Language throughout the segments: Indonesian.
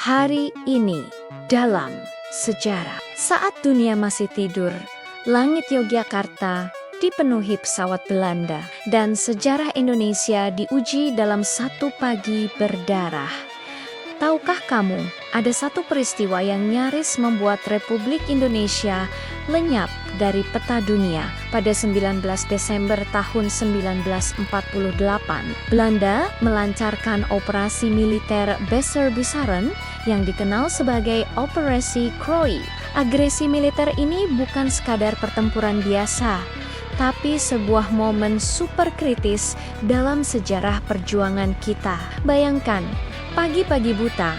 Hari ini, dalam sejarah, saat dunia masih tidur, langit Yogyakarta dipenuhi pesawat Belanda, dan sejarah Indonesia diuji dalam satu pagi berdarah. Tahukah kamu, ada satu peristiwa yang nyaris membuat Republik Indonesia lenyap dari peta dunia. Pada 19 Desember tahun 1948, Belanda melancarkan operasi militer Besar-Besaran yang dikenal sebagai Operasi Krooi. Agresi militer ini bukan sekadar pertempuran biasa, tapi sebuah momen super kritis dalam sejarah perjuangan kita. Bayangkan, pagi-pagi buta,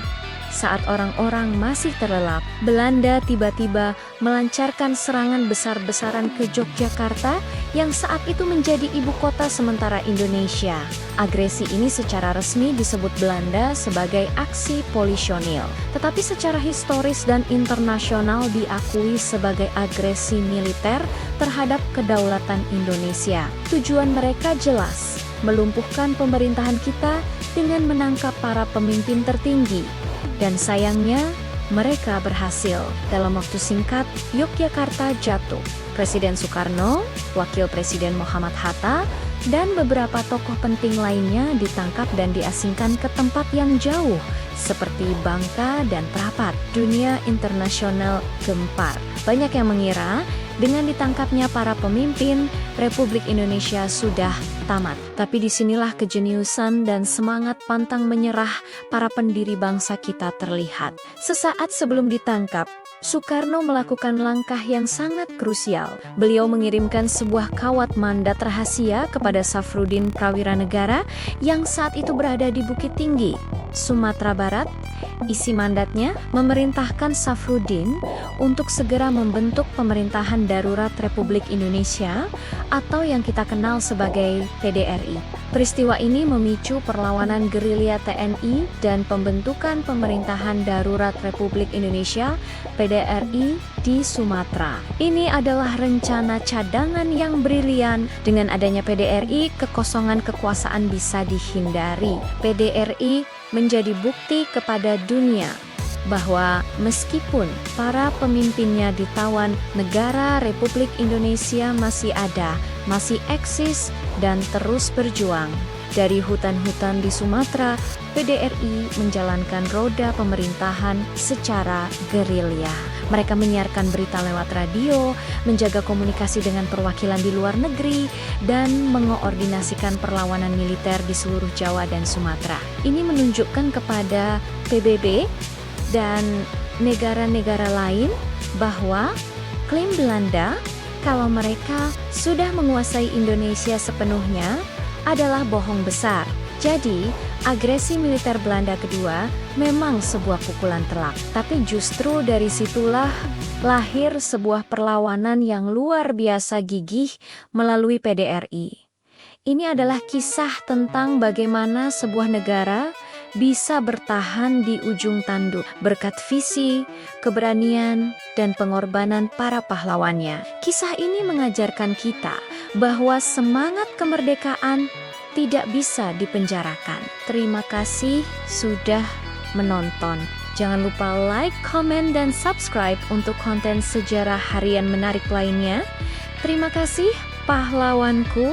saat orang-orang masih terlelap, Belanda tiba-tiba melancarkan serangan besar-besaran ke Yogyakarta yang saat itu menjadi ibu kota sementara Indonesia. Agresi ini secara resmi disebut Belanda sebagai aksi polisionil, tetapi secara historis dan internasional diakui sebagai agresi militer terhadap kedaulatan Indonesia. Tujuan mereka jelas, melumpuhkan pemerintahan kita dengan menangkap para pemimpin tertinggi. Dan sayangnya, mereka berhasil. Dalam waktu singkat, Yogyakarta jatuh. Presiden Soekarno, Wakil Presiden Muhammad Hatta, dan beberapa tokoh penting lainnya ditangkap dan diasingkan ke tempat yang jauh, seperti Bangka dan Prapat. Dunia internasional gempar. Banyak yang mengira dengan ditangkapnya para pemimpin, Republik Indonesia sudah tamat. Tapi disinilah kejeniusan dan semangat pantang menyerah para pendiri bangsa kita terlihat. Sesaat sebelum ditangkap, Soekarno melakukan langkah yang sangat krusial. Beliau mengirimkan sebuah kawat mandat rahasia kepada Safruddin Prawiranegara yang saat itu berada di Bukit Tinggi, Sumatera Barat. Isi mandatnya memerintahkan Safruddin untuk segera membentuk pemerintahan darurat Republik Indonesia atau yang kita kenal sebagai PDRI. Peristiwa ini memicu perlawanan gerilya TNI dan pembentukan pemerintahan darurat Republik Indonesia PDRI di Sumatera. Ini adalah rencana cadangan yang brilian. Dengan adanya PDRI, kekosongan kekuasaan bisa dihindari. PDRI menjadi bukti kepada dunia bahwa meskipun para pemimpinnya ditawan, negara Republik Indonesia masih ada, masih eksis, dan terus berjuang. Dari hutan-hutan di Sumatera, PDRI menjalankan roda pemerintahan secara gerilya. Mereka menyiarkan berita lewat radio, menjaga komunikasi dengan perwakilan di luar negeri, dan mengoordinasikan perlawanan militer di seluruh Jawa dan Sumatera. Ini menunjukkan kepada PBB dan negara-negara lain bahwa klaim Belanda kalau mereka sudah menguasai Indonesia sepenuhnya adalah bohong besar. Jadi, agresi militer Belanda kedua memang sebuah pukulan telak. Tapi justru dari situlah lahir sebuah perlawanan yang luar biasa gigih melalui PDRI. Ini adalah kisah tentang bagaimana sebuah negara bisa bertahan di ujung tanduk berkat visi, keberanian, dan pengorbanan para pahlawannya. Kisah ini mengajarkan kita bahwa semangat kemerdekaan tidak bisa dipenjarakan. Terima kasih sudah menonton. Jangan lupa like, komen, dan subscribe untuk konten sejarah harian menarik lainnya. Terima kasih pahlawanku.